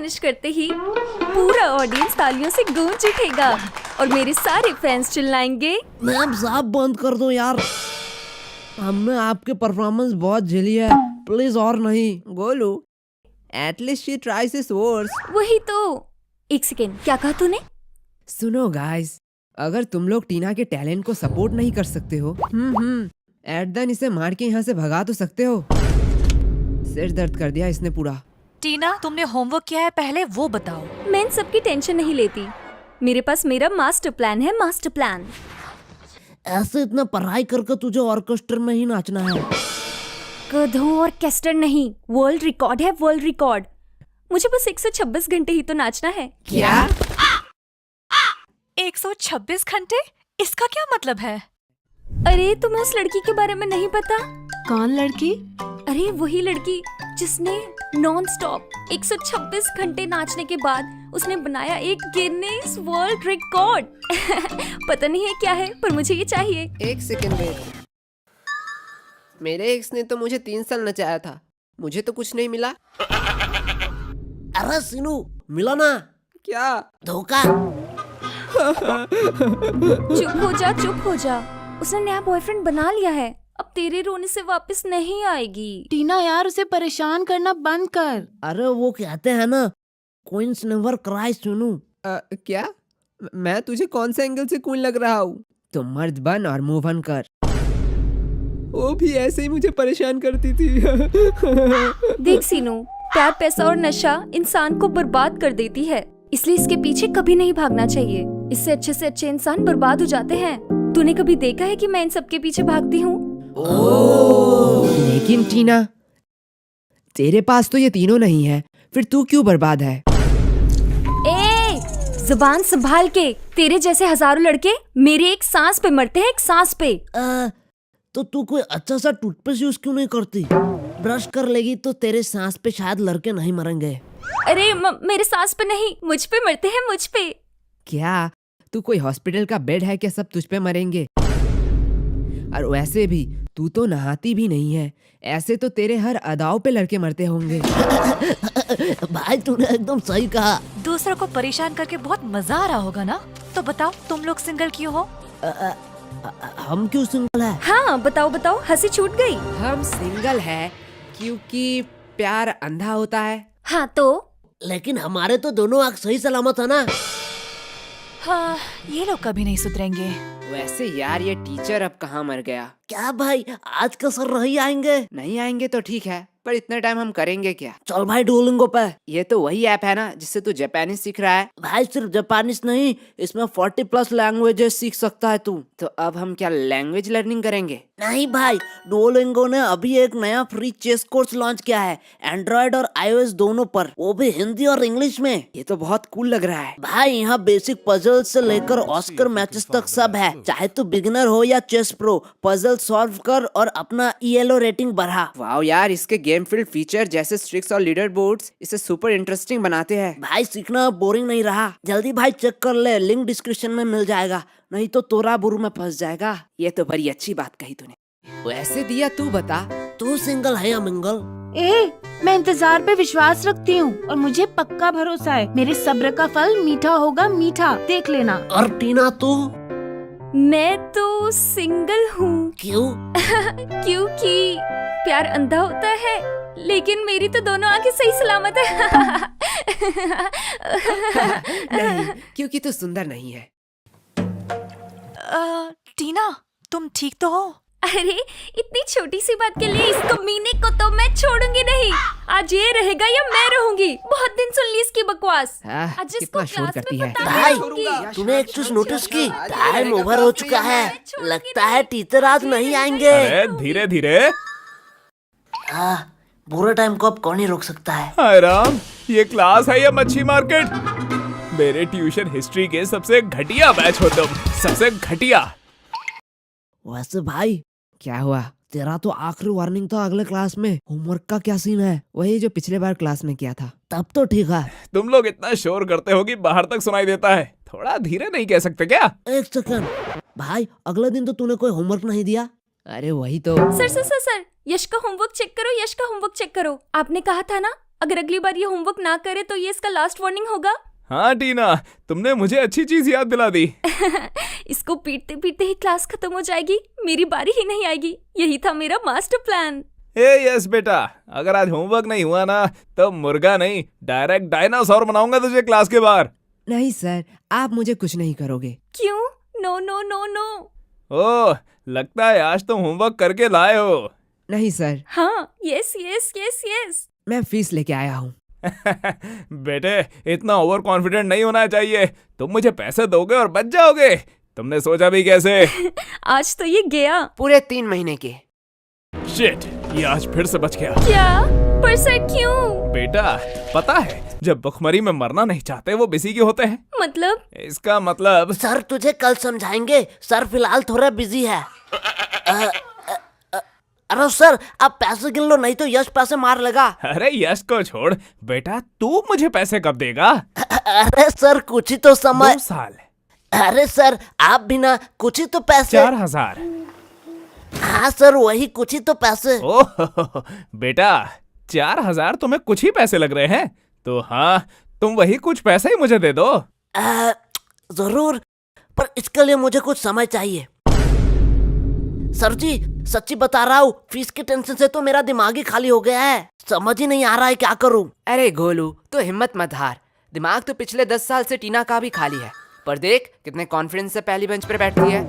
Finish करते ही पूरा audience तालियों से गूंज उठेगा और मेरे सारे फैंस चिल्लाएंगे, मैम साहब बंद कर दो यार, हमने आपके परफॉर्मेंस बहुत झेली है, प्लीज और नहीं। Golu, at least she tries his worst. वही तो। एक सेकेंड, क्या कहा तूने? सुनो गाइस, अगर तुम लोग टीना के टैलेंट को सपोर्ट नहीं कर सकते हो, एटदन इसे मार के यहाँ से भगा तो सकते हो। सिर दर्द कर दिया इसने पूरा। टीना, तुमने होमवर्क किया है, पहले वो बताओ। मैं इन सबकी टेंशन नहीं लेती, मेरे पास मेरा मास्टर प्लान है, मास्टर प्लान। ऐसे इतना पढ़ाई करके तुझे ऑर्केस्ट्रा में ही नाचना है? गधों, ऑर्केस्ट्रा नहीं, वर्ल्ड रिकॉर्ड है, वर्ल्ड रिकॉर्ड। मुझे बस 126 घंटे ही तो नाचना है। क्या? 126 घंटे? इसका क्या मतलब है? अरे तुम्हें उस लड़की के बारे में नहीं पता? कौन लड़की? अरे वही लड़की जिसने नॉन स्टॉप 126 घंटे नाचने के बाद उसने बनाया एक गिनीज वर्ल्ड रिकॉर्ड। पता नहीं है क्या है, पर मुझे ये चाहिए। एक सेकंड वेट, मेरे एक्स ने तो मुझे 3 साल नचाया था, मुझे तो कुछ नहीं मिला। अरे सीनू, मिला ना? क्या धोखा? चुप हो जा, चुप हो जा। उसने नया बॉयफ्रेंड बना लिया है, अब तेरे रोने से वापस नहीं आएगी। टीना यार, उसे परेशान करना बंद कर। अरे वो कहते हैं ना, क्वींस नेवर क्राई। सुनू, क्या? मैं तुझे कौन से एंगल से क्वीन लग रहा हूँ? तो मर्द बन और मूव ऑन कर। वो भी ऐसे ही मुझे परेशान करती थी। देख सीनू, प्यार, पैसा और नशा इंसान को बर्बाद कर देती है, इसलिए इसके पीछे कभी नहीं भागना चाहिए। इससे अच्छे इंसान बर्बाद हो जाते हैं। तूने कभी देखा है कि मैं इन सबके पीछे भागती हूँ? लेकिन टीना, तेरे पास तो ये तीनों नहीं है, फिर तू क्यों बर्बाद है? ए, जुबान संभाल के। तेरे जैसे हजारों लड़के मेरे एक सांस पे मरते हैं, एक सांस पे। तो तू कोई अच्छा सा टूथपेस्ट यूज क्यों नहीं करती? ब्रश कर लेगी तो तेरे सांस पे शायद लड़के नहीं मरेंगे। अरे मेरे सांस पे नहीं, मुझ पे मरते हैं, मुझ पे। क्या तू कोई हॉस्पिटल का बेड है क्या? सब तुझ पे मरेंगे। और वैसे भी तू तो नहाती भी नहीं है, ऐसे तो तेरे हर अदाओं पे लड़के मरते होंगे। भाई तूने एकदम सही कहा। दूसरों को परेशान करके बहुत मजा आ रहा होगा ना? तो बताओ, तुम लोग सिंगल क्यों हो? हम क्यों सिंगल है? हाँ बताओ बताओ, हंसी छूट गई। हम सिंगल है क्योंकि प्यार अंधा होता है। हाँ तो? लेकिन हमारे तो दोनों आँख सही सलामत है ना। हाँ, ये लोग कभी नहीं सुधरेंगे। वैसे यार, ये टीचर अब कहाँ मर गया? क्या भाई, आज का सर नहीं आएंगे? नहीं आएंगे तो ठीक है, पर इतना टाइम हम करेंगे क्या? चल भाई डुओलिंगो पे। ये तो वही ऐप है ना जिससे तू जापानी सीख रहा है? भाई सिर्फ जापानीज नहीं, इसमें 40+ लैंग्वेजेस सीख सकता है तू। तो अब हम क्या लैंग्वेज लर्निंग करेंगे? नहीं भाई, डुओलिंगो ने अभी एक नया फ्री चेस कोर्स लॉन्च किया है, एंड्रॉइड और iOS दोनों पर, वो भी हिंदी और इंग्लिश में। ये तो बहुत कूल लग रहा है भाई। यहाँ बेसिक पजल से लेकर ऑस्कर मैचेस तक सब है। चाहे तू बिगिनर हो या चेस प्रो, पजल सॉल्व कर और अपना ELO रेटिंग बढ़ा। वाओ यार, इसके गेम फील्ड फीचर जैसे स्ट्रिक्स और लीडर बोर्ड्स इसे सुपर इंटरेस्टिंग बनाते हैं। भाई सीखना बोरिंग नहीं रहा। जल्दी भाई चेक कर ले, लिंक डिस्क्रिप्शन में मिल जाएगा, नहीं तो तोरा बुरु में फंस जाएगा। ये तो बड़ी अच्छी बात कही तूने। वैसे दिया, तू बता, तू सिंगल है या मिंगल? मैं इंतजार पे विश्वास रखती हूँ और मुझे पक्का भरोसा है, मेरे सब्र का फल मीठा होगा, मीठा, देख लेना। और टीना तू? मैं तो सिंगल हूँ। क्यों? क्योंकि प्यार अंधा होता है, लेकिन मेरी तो दोनों आंखें सही सलामत है। नहीं, क्योंकि तू सुंदर नहीं है। टीना, तुम ठीक तो हो? अरे इतनी छोटी सी बात के लिए इस कमीने को तो मैं छोड़ूंगी नहीं। आज ये रहेगा या मैं रहूंगी। बहुत दिन सुन ली इसकी बकवास। आज जिसको कितना शोर क्लास करती में है। पता भाई, नहीं होगी। तूने एक चीज नोटिस की? टाइम ओवर हो चुका है, लगता है टीचर आज नहीं आएंगे। अरे धीरे धीरे। बुरे टाइम को अब कौन ही रोक सकता है? हाय राम, ये क्लास है या मच्छी मार्केट? मेरे ट्यूशन हिस्ट्री के सबसे घटिया बैच हो तुम, सबसे घटिया। वैसे भाई क्या हुआ? तेरा तो आखिरी वार्निंग था अगले क्लास में। होमवर्क का क्या सीन है? वही जो पिछले बार क्लास में किया था। तब तो ठीक है। तुम लोग इतना शोर करते हो कि बाहर तक सुनाई देता है, थोड़ा धीरे नहीं कह सकते क्या? एक सेकंड भाई, अगले दिन तो तूने कोई होमवर्क नहीं दिया। अरे वही तो। सर, यश का होमवर्क चेक करो, यश का होमवर्क चेक करो। आपने कहा था ना अगर अगली बार ये होमवर्क ना करे तो ये इसका लास्ट वार्निंग होगा। हाँ टीना, तुमने मुझे अच्छी चीज याद दिला दी। इसको पीटते पीटते ही क्लास खत्म हो जाएगी, मेरी बारी ही नहीं आएगी। यही था मेरा मास्टर प्लान। यस बेटा, अगर आज होमवर्क नहीं हुआ ना तो मुर्गा नहीं डायरेक्ट डायनासोर बनाऊंगा तुझे क्लास के बाहर। नहीं सर, आप मुझे कुछ नहीं करोगे। क्यों? No no no no. Oh, लगता है आज तुम होमवर्क करके लाए हो। नहीं सर, हाँ, यस यस यस यस। मैं फीस लेके आया हूँ। बेटे, इतना ओवर कॉन्फिडेंट नहीं होना चाहिए। तुम मुझे पैसे दोगे और बच जाओगे। तुमने सोचा भी कैसे? आज तो ये गया। पूरे 3 महीने के। शिट, ये आज फिर से बच गया। क्या? पर सर क्यों? बेटा, पता है जब भुखमरी में मरना नहीं चाहते वो बिजी क्यों होते हैं? मतलब? इसका मतलब सर तुझे कल समझाएंगे, सर फिलहाल थोड़ा बिजी है। अरे सर आप पैसे गिन लो, नहीं तो यश पैसे मार लगा। अरे यश को छोड़ बेटा, तू मुझे पैसे कब देगा? अरे सर कुछ ही तो 2 समय। साल। अरे सर आप भी ना, कुछ ही तो पैसे। 4000। हाँ सर वही कुछ ही तो पैसे। ओह बेटा, 4000 तुम्हें कुछ ही पैसे लग रहे हैं? तो हाँ, तुम वही कुछ पैसे ही मुझे दे दो। जरूर, पर इसके लिए मुझे कुछ समय चाहिए। सर जी सच्ची बता रहा हूँ, फीस की टेंशन से तो मेरा दिमाग ही खाली हो गया है। समझ ही नहीं आ रहा है क्या करूँ। अरे गोलू, तो हिम्मत मत हार। दिमाग तो पिछले 10 साल से टीना का भी खाली है, पर देख कितने कॉन्फिडेंस से पहली बेंच पर बैठी है।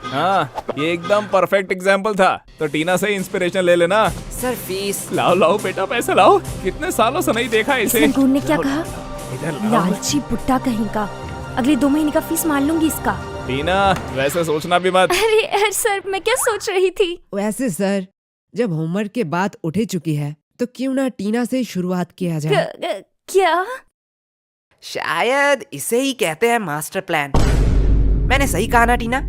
हाँ, ये एकदम परफेक्ट एग्जाम्पल था। तो टीना से इंस्पिरेशन ले लेना। Sir fees. लाओ लाओ बेटा, पैसे लाओ। कितने सालों से नहीं देखा इसे। संगून ने क्या कहा? इधर लाओ। लालची बुट्टा कहीं का। अगले 2 महीने का फीस मार लूंगी इसका। टीना, वैसे सोचना भी मत। अरे सर, मैं क्या सोच रही थी? वैसे सर, जब होमवर्क के बात उठ ही चुकी है तो क्यों ना टीना से शुरुआत किया जाए। क्या? शायद इसे ही कहते हैं मास्टर प्लान। मैंने सही कहा ना टीना?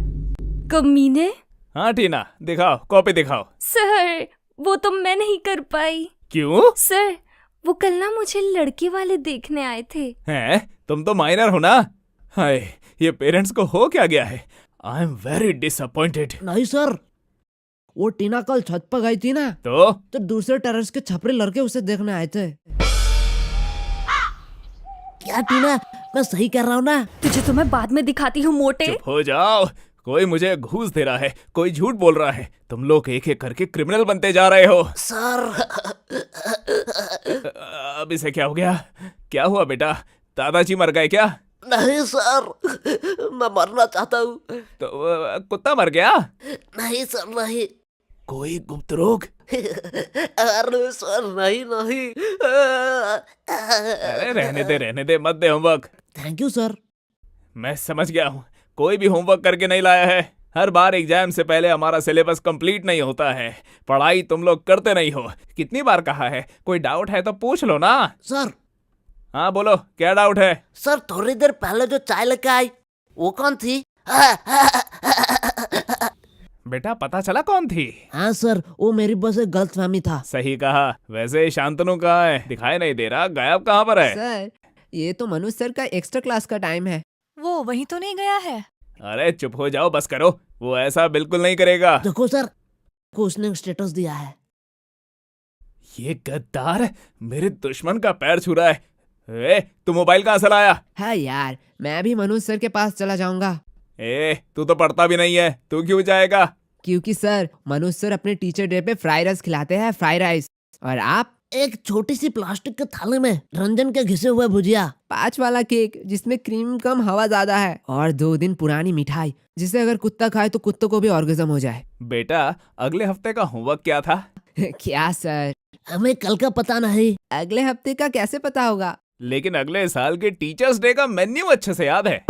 कमीने। हाँ टीना, दिखाओ, कॉपी दिखाओ। सर वो तो मैं नहीं कर पाई। क्यों? सर वो कल ना मुझे लड़के वाले देखने आए थे। हैं? तुम तो माइनर हो ना? हाय, ये पेरेंट्स को हो क्या गया है? I am very disappointed. नहीं सर, वो टीना कल छत पर गई थी ना, तो तो दूसरे टेरेस के छपरे लड़के उसे देखने आए थे। क्या टीना, मैं सही कर रहा हूँ ना? तुझे तो मैं बाद में दिखाती हूँ मोटे। चुप हो जाओ। कोई मुझे घूस दे रहा है, कोई झूठ बोल रहा है। तुम लोग एक एक करके क्रिमिनल बनते जा रहे हो। सर अब इसे क्या हो गया? क्या हुआ बेटा? दादाजी मर गए क्या? नहीं सर, मैं मरना चाहता हूँ। तो कुत्ता मर गया? नहीं सर नहीं। कोई गुप्त रोग? अरे सर नहीं नहीं। अरे रहने दे, मत दे होमवर्क। Thank you sir. मैं समझ गया हूँ, कोई भी होमवर्क करके नहीं लाया है। हर बार एग्जाम से पहले हमारा सिलेबस कंप्लीट नहीं होता है। पढ़ाई तुम लोग करते नहीं हो। कितनी बार कहा है, कोई डाउट है तो पूछ लो ना। सर हाँ बोलो, क्या डाउट है? सर थोड़ी देर पहले जो चाय लेके आई वो कौन थी? बेटा पता चला कौन थी? हाँ सर, वो मेरी बस एक गलतफहमी था। सही कहा। वैसे शांतनु कहाँ है? दिखाई नहीं दे रहा, गायब कहाँ पर है? सर, ये तो मनुष्य सर का एक्स्ट्रा क्लास का टाइम है। वो वहीं तो नहीं गया है? अरे चुप हो जाओ, बस करो। वो ऐसा बिल्कुल नहीं करेगा। देखो सर, को उसने स्टेटस दिया है। ये गद्दार मेरे दुश्मन का पैर छू रहा है। तू मोबाइल कहाँ से लाया? हाँ यार, मैं भी मनुष्य सर के पास चला जाऊंगा। तू तो पढ़ता भी नहीं है, तू क्यों जाएगा? क्योंकि सर, मनुष्य सर अपने टीचर डे पे फ्राई राइस खिलाते हैं, फ्राई राइस। और आप एक छोटी सी प्लास्टिक के थाली में रंजन के घिसे हुए भुजिया, 5 वाला केक जिसमें क्रीम कम हवा ज्यादा है, और 2 दिन पुरानी मिठाई जिसे अगर कुत्ता खाए तो कुत्तों को भी ऑर्गेज्म हो जाए। बेटा अगले हफ्ते का होमवर्क क्या था? क्या सर? हमें कल का पता नहीं। अगले हफ्ते का कैसे पता होगा? लेकिन अगले साल के टीचर्स डे का मेन्यू अच्छे से याद है।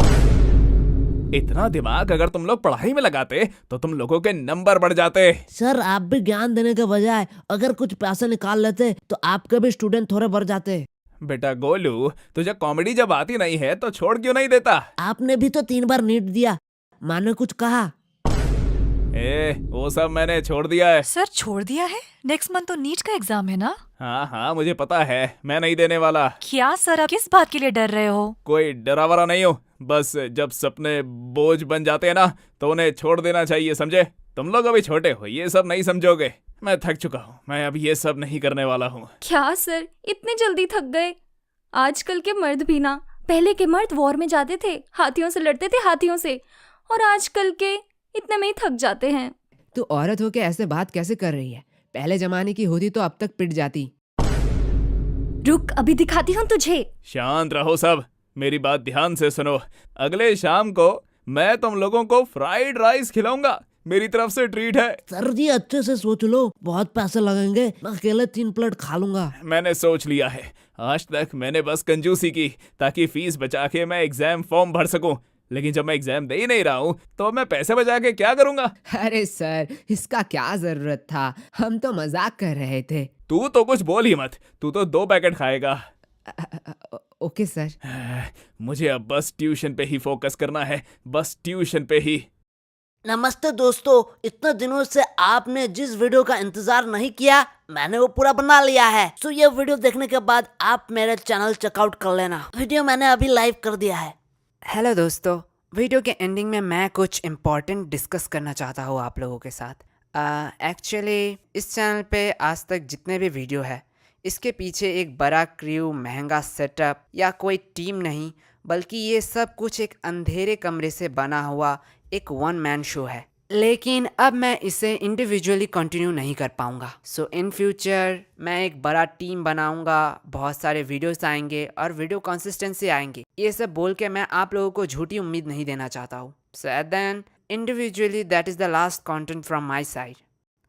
इतना दिमाग अगर तुम लोग पढ़ाई में लगाते तो तुम लोगों के नंबर बढ़ जाते। सर आप भी ज्ञान देने के बजाय अगर कुछ पैसे निकाल लेते तो आपके भी स्टूडेंट थोड़े बढ़ जाते। बेटा गोलू, तुझे कॉमेडी जब आती नहीं है तो छोड़ क्यों नहीं देता? आपने भी तो 3 बार नीट दिया, माने कुछ कहा? वो सब मैंने छोड़ दिया है। सर छोड़ दिया है? नेक्स्ट मंथ तो नीट का एग्जाम है ना? हाँ मुझे पता है, मैं नहीं देने वाला। क्या सर, आप किस बात के लिए डर रहे हो? कोई डरावरा नहीं हो, बस जब सपने बोझ बन जाते हैं ना तो उन्हें छोड़ देना चाहिए, समझे? तुम लोग अभी छोटे हो, ये सब नहीं समझोगे। मैं थक चुका हूँ, मैं अब ये सब नहीं करने वाला हूँ। क्या सर, इतने जल्दी थक गए? आजकल के मर्द भी ना, पहले के मर्द वॉर में जाते थे, हाथियों से लड़ते थे, हाथियों से, और आजकल के इतने में ही थक जाते हैं। तू औरत होके ऐसे बात कैसे कर रही है? पहले जमाने की होती तो अब तक पिट जाती। रुक, अभी दिखाती हूँ तुझे। शांत रहो सब, मेरी बात ध्यान से सुनो। अगले शाम को मैं तुम लोगों को फ्राइड राइस खिलाऊंगा, मेरी तरफ से ट्रीट है। सर जी अच्छे से सोच लो, बहुत पैसे लगेंगे, मैं अकेले 3 प्लेट खा लूंगा। मैंने सोच लिया है, आज तक मैंने बस कंजूसी की ताकि फीस बचा के मैं एग्जाम फॉर्म भर सकूं, लेकिन जब मैं एग्जाम दे ही नहीं रहा हूं तो मैं पैसे बचा के क्या करूंगा? अरे सर, इसका क्या जरूरत था, हम तो मजाक कर रहे थे। तू तो कुछ बोल ही मत, तू तो 2 पैकेट खाएगा। Okay sir. मुझे अब बस ट्यूशन पे ही फोकस करना है, बस ट्यूशन पे ही। नमस्ते दोस्तों, इतने दिनों से आपने जिस वीडियो का इंतजार नहीं किया, मैंने वो पूरा बना लिया है। सो ये वीडियो देखने के बाद आप मेरे चैनल चेकआउट कर लेना। वीडियो मैंने अभी लाइव कर दिया है। हेलो दोस्तों, वीडियो के एंडिंग में मैं कुछ इम्पोर्टेंट डिस्कस करना चाहता हूँ आप लोगों के साथ। एक्चुअली इस चैनल पे आज तक जितने भी वीडियो है, इसके पीछे एक बड़ा क्रू, महंगा सेटअप या कोई टीम नहीं, बल्कि ये सब कुछ एक अंधेरे कमरे से बना हुआ एक 1 मैन शो है। लेकिन अब मैं इसे इंडिविजुअली कंटिन्यू नहीं कर पाऊंगा। सो इन फ्यूचर मैं एक बड़ा टीम बनाऊंगा, बहुत सारे वीडियोस आएंगे और वीडियो कंसिस्टेंसी आएंगे। ये सब बोल के मैं आप लोगों को झूठी उम्मीद नहीं देना चाहता हूँ। So at then individually that is the last content from my side.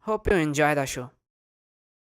Hope you enjoy the show.